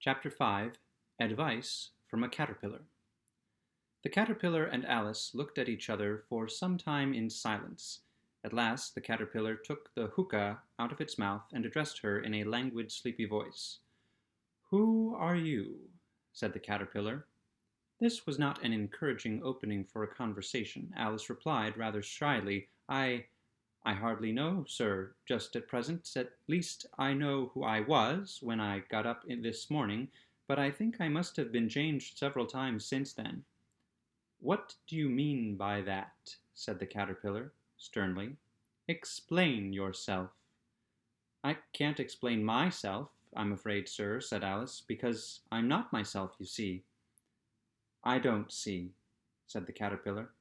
Chapter 5 Advice from a Caterpillar. The caterpillar and Alice looked at each other for some time in silence. At last the caterpillar took the hookah out of its mouth and addressed her in a languid, sleepy voice. "Who are you?" said the caterpillar. This was not an encouraging opening for a conversation. Alice replied rather shyly, I hardly know, sir, just at present. At least I know who I was when I got up this morning, but I think I must have been changed several times since then." "What do you mean by that?" said the caterpillar, sternly. "Explain yourself." "I can't explain myself, I'm afraid, sir," said Alice, "because I'm not myself, you see." "I don't see," said the caterpillar.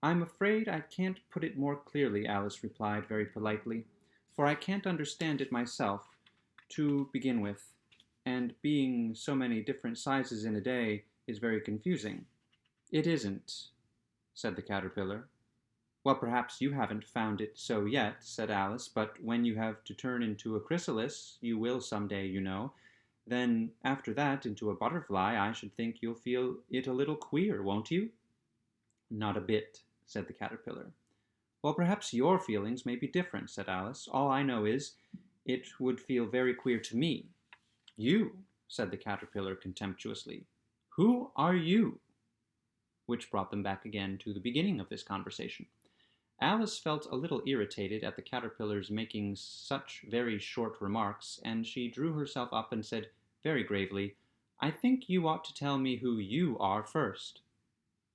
"I'm afraid I can't put it more clearly," Alice replied very politely, "for I can't understand it myself, to begin with, and being so many different sizes in a day is very confusing." "It isn't," said the caterpillar. "Well, perhaps you haven't found it so yet," said Alice, "but when you have to turn into a chrysalis, you will some day, you know. Then, after that, into a butterfly, I should think you'll feel it a little queer, won't you?" "Not a bit," said the caterpillar. "Well, perhaps your feelings may be different," said Alice. "All I know is, it would feel very queer to me." "You?" said the caterpillar contemptuously. "Who are you?" Which brought them back again to the beginning of this conversation. Alice felt a little irritated at the caterpillar's making such very short remarks, and she drew herself up and said very gravely, "I think you ought to tell me who you are first."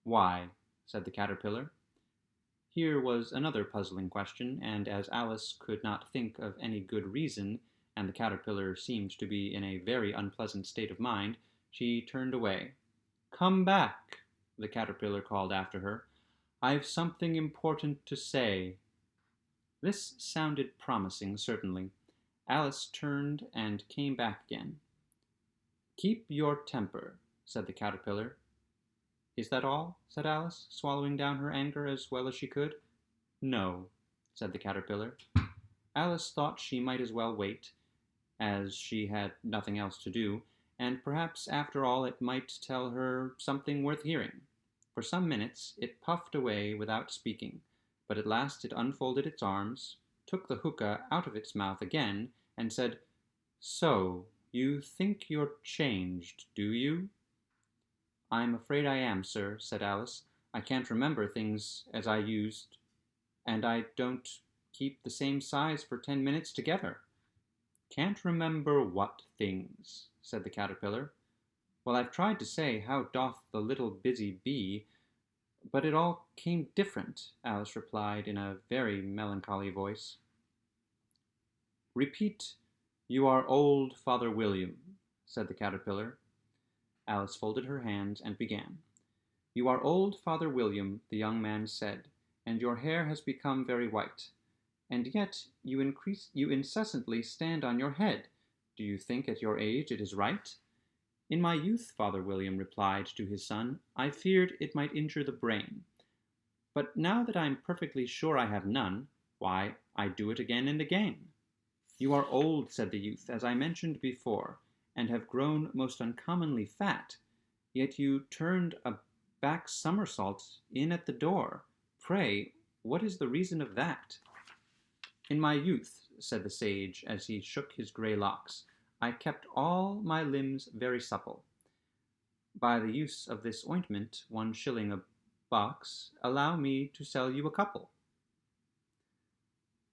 "Why?" said the caterpillar. Here was another puzzling question, and as Alice could not think of any good reason, and the caterpillar seemed to be in a very unpleasant state of mind, she turned away. "Come back," the caterpillar called after her. "I've something important to say." This sounded promising, certainly. Alice turned and came back again. "Keep your temper," said the caterpillar. "Is that all?" said Alice, swallowing down her anger as well as she could. "No," said the caterpillar. Alice thought she might as well wait, as she had nothing else to do, and perhaps after all it might tell her something worth hearing. For some minutes it puffed away without speaking, but at last it unfolded its arms, took the hookah out of its mouth again, and said, "So, you think you're changed, do you?" "I'm afraid I am, sir," said Alice. "I can't remember things as I used, and I don't keep the same size for 10 minutes together." "Can't remember what things?" said the caterpillar. "Well, I've tried to say, how doth the little busy bee, but it all came different," Alice replied in a very melancholy voice. "Repeat, 'You are old, Father William,'" said the caterpillar. Alice folded her hands and began. "You are old, Father William," the young man said, "and your hair has become very white. And yet you incessantly stand on your head. Do you think at your age it is right?" "In my youth," Father William replied to his son, "I feared it might injure the brain. But now that I am perfectly sure I have none, why, I do it again and again." "You are old," said the youth, "as I mentioned before, and have grown most uncommonly fat, yet you turned a back somersault in at the door. Pray, what is the reason of that?" "In my youth," said the sage, as he shook his grey locks, "I kept all my limbs very supple. By the use of this ointment, 1 shilling a box, allow me to sell you a couple."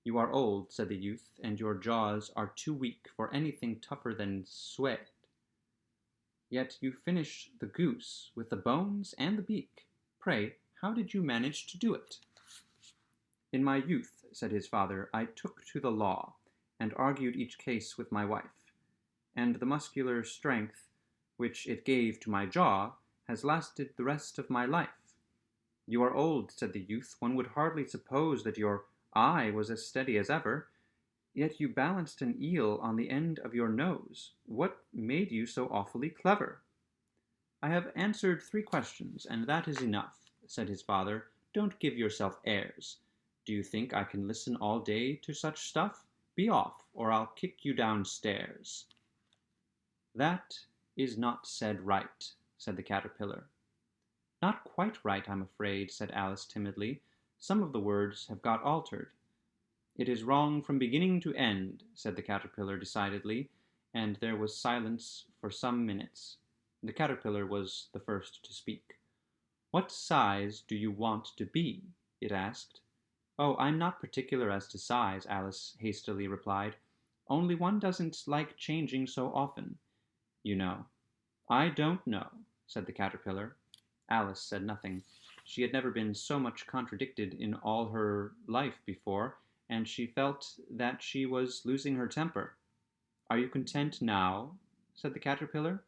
"You are old," said the youth, "and your jaws are too weak for anything tougher than suede. Yet you finished the goose with the bones and the beak. Pray, how did you manage to do it?" "In my youth," said his father, "I took to the law, and argued each case with my wife, and the muscular strength which it gave to my jaw has lasted the rest of my life." "You are old," said the youth. "One would hardly suppose that your eye was as steady as ever. Yet you balanced an eel on the end of your nose. What made you so awfully clever?" "I have answered 3 questions, and that is enough," said his father. "Don't give yourself airs. Do you think I can listen all day to such stuff? Be off, or I'll kick you downstairs." That is not said right, said the caterpillar. Not quite right, I'm afraid, said Alice timidly. Some of the words have got altered. It is wrong from beginning to end, said the caterpillar decidedly, and there was silence for some minutes. The caterpillar was the first to speak. What size do you want to be? It asked. Oh, I'm not particular as to size, Alice hastily replied. Only one doesn't like changing so often, you know. I don't know, said the caterpillar. Alice said nothing. She had never been so much contradicted in all her life before, and she felt that she was losing her temper. Are you content now? Said the caterpillar.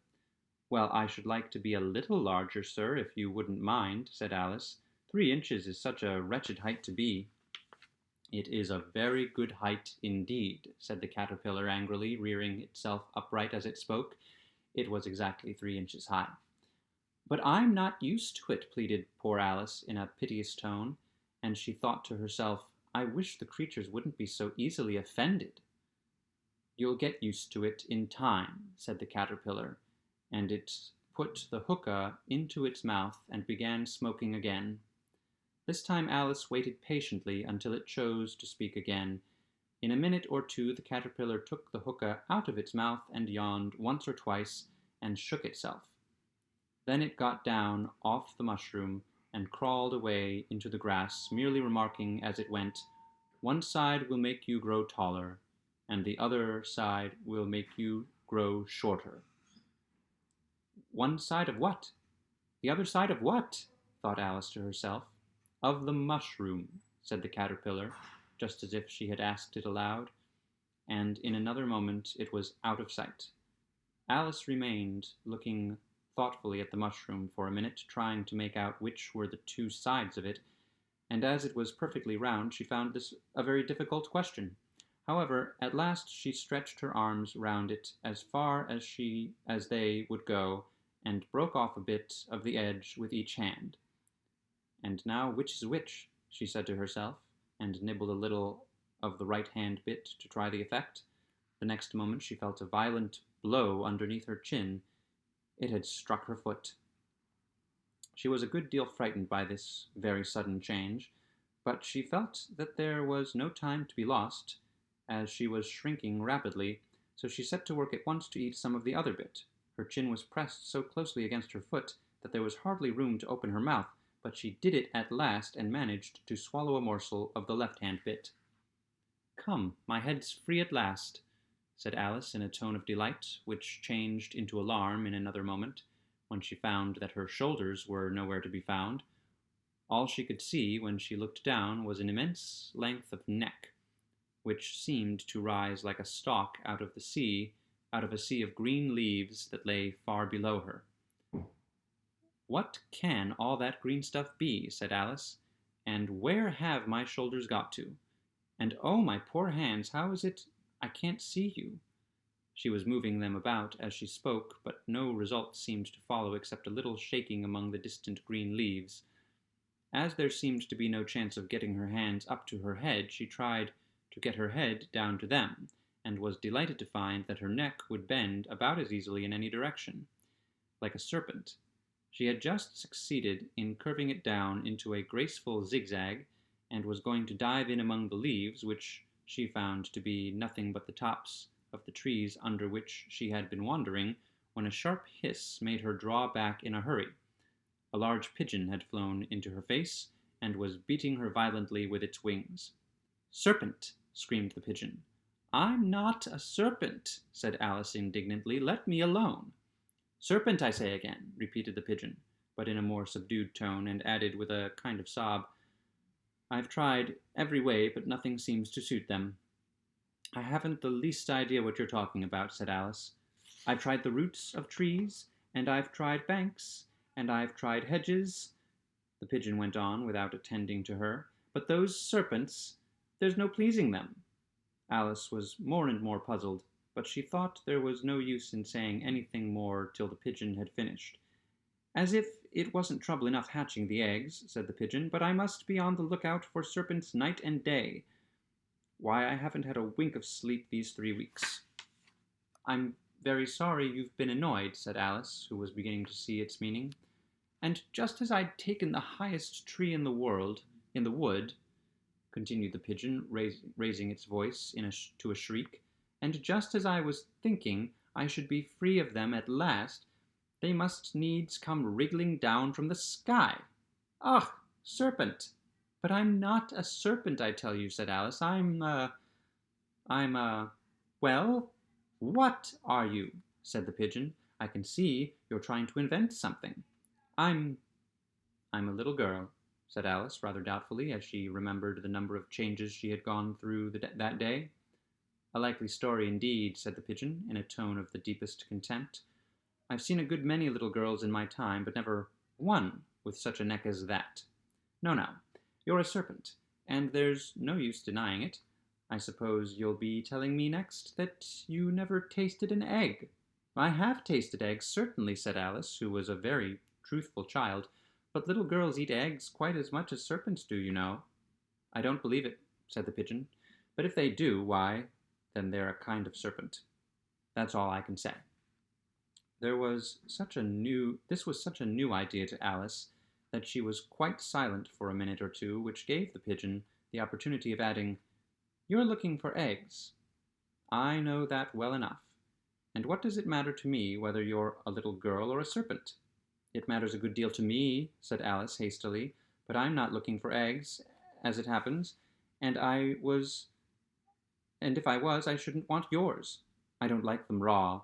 Well, I should like to be a little larger, sir, if you wouldn't mind, said Alice. 3 inches is such a wretched height to be. It is a very good height indeed, said the caterpillar angrily, rearing itself upright as it spoke. It was exactly 3 inches high. But I'm not used to it, pleaded poor Alice in a piteous tone, and she thought to herself, I wish the creatures wouldn't be so easily offended. You'll get used to it in time, said the caterpillar, and it put the hookah into its mouth and began smoking again. This time Alice waited patiently until it chose to speak again. In a minute or two the caterpillar took the hookah out of its mouth and yawned once or twice and shook itself. Then it got down off the mushroom and crawled away into the grass, merely remarking as it went, One side will make you grow taller, and the other side will make you grow shorter. One side of what? The other side of what? Thought Alice to herself. Of the mushroom, said the caterpillar, just as if she had asked it aloud, and in another moment it was out of sight. Alice remained looking thoughtfully at the mushroom for a minute, trying to make out which were the two sides of it, and as it was perfectly round, she found this a very difficult question. However, at last she stretched her arms round it as far as they would go, and broke off a bit of the edge with each hand. And now which is which? She said to herself, and nibbled a little of the right-hand bit to try the effect. The next moment she felt a violent blow underneath her chin. It had struck her foot. She was a good deal frightened by this very sudden change, but she felt that there was no time to be lost, as she was shrinking rapidly, so she set to work at once to eat some of the other bit. Her chin was pressed so closely against her foot that there was hardly room to open her mouth, but she did it at last and managed to swallow a morsel of the left-hand bit. Come, my head's free at last, said Alice in a tone of delight, which changed into alarm in another moment, when she found that her shoulders were nowhere to be found. All she could see when she looked down was an immense length of neck, which seemed to rise like a stalk out of a sea of green leaves that lay far below her. What can all that green stuff be? Said Alice. And where have my shoulders got to? And oh, my poor hands, how is it I can't see you? She was moving them about as she spoke, but no result seemed to follow except a little shaking among the distant green leaves. As there seemed to be no chance of getting her hands up to her head, she tried to get her head down to them, and was delighted to find that her neck would bend about as easily in any direction, like a serpent. She had just succeeded in curving it down into a graceful zigzag, and was going to dive in among the leaves, which she found to be nothing but the tops of the trees under which she had been wandering, when a sharp hiss made her draw back in a hurry. A large pigeon had flown into her face, and was beating her violently with its wings. Serpent! Screamed the pigeon. I'm not a serpent, said Alice indignantly. Let me alone. Serpent, I say again, repeated the pigeon, but in a more subdued tone, and added with a kind of sob, I've tried every way, but nothing seems to suit them. I haven't the least idea what you're talking about, said Alice. I've tried the roots of trees, and I've tried banks, and I've tried hedges, the pigeon went on without attending to her, but those serpents, there's no pleasing them. Alice was more and more puzzled, but she thought there was no use in saying anything more till the pigeon had finished. As if it wasn't trouble enough hatching the eggs, said the pigeon, but I must be on the lookout for serpents night and day. Why, I haven't had a wink of sleep these 3 weeks. I'm very sorry you've been annoyed, said Alice, who was beginning to see its meaning. And just as I'd taken the highest tree in the world, in the wood, continued the pigeon, raising its voice to a shriek, and just as I was thinking I should be free of them at last, they must needs come wriggling down from the sky. Ugh, serpent! But I'm not a serpent, I tell you, said Alice. Well, what are you? Said the pigeon. I can see you're trying to invent something. I'm a little girl, said Alice, rather doubtfully, as she remembered the number of changes she had gone through that day. A likely story indeed, said the pigeon, in a tone of the deepest contempt. I've seen a good many little girls in my time, but never one with such a neck as that. No, now, you're a serpent, and there's no use denying it. I suppose you'll be telling me next that you never tasted an egg. I have tasted eggs, certainly, said Alice, who was a very truthful child, but little girls eat eggs quite as much as serpents do, you know. I don't believe it, said the pigeon, but if they do, why, then they're a kind of serpent. That's all I can say. This was such a new idea to Alice that she was quite silent for a minute or two, which gave the pigeon the opportunity of adding, You're looking for eggs. I know that well enough. And what does it matter to me whether you're a little girl or a serpent? It matters a good deal to me, said Alice hastily, but I'm not looking for eggs, as it happens, and if I was, I shouldn't want yours. I don't like them raw.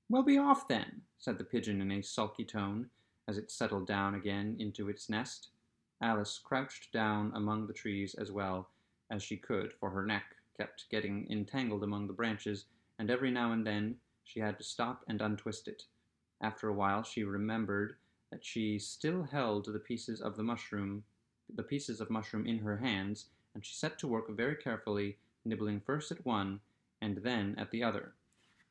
Well, be off then, said the pigeon in a sulky tone, as it settled down again into its nest. Alice crouched down among the trees as well as she could, for her neck kept getting entangled among the branches, and every now and then she had to stop and untwist it. After a while she remembered that she still held the pieces of mushroom in her hands, and she set to work very carefully, nibbling first at one and then at the other,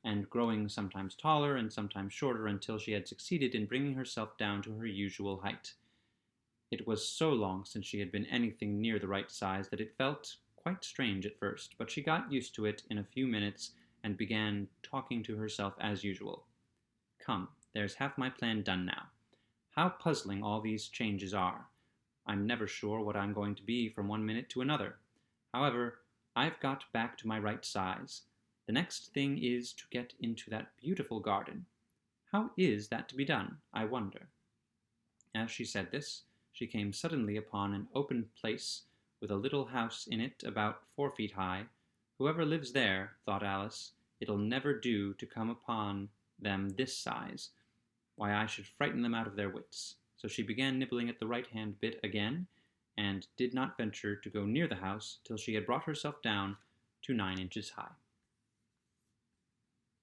and growing sometimes taller and sometimes shorter until she had succeeded in bringing herself down to her usual height. It was so long since she had been anything near the right size that it felt quite strange at first, but she got used to it in a few minutes and began talking to herself as usual. Come, there's half my plan done now. How puzzling all these changes are. I'm never sure what I'm going to be from one minute to another. However, I've got back to my right size. The next thing is to get into that beautiful garden. How is that to be done, I wonder? As she said this, she came suddenly upon an open place with a little house in it about 4 feet high. Whoever lives there, thought Alice, it'll never do to come upon them this size. Why, I should frighten them out of their wits. So she began nibbling at the right-hand bit again, and did not venture to go near the house till she had brought herself down to 9 inches high.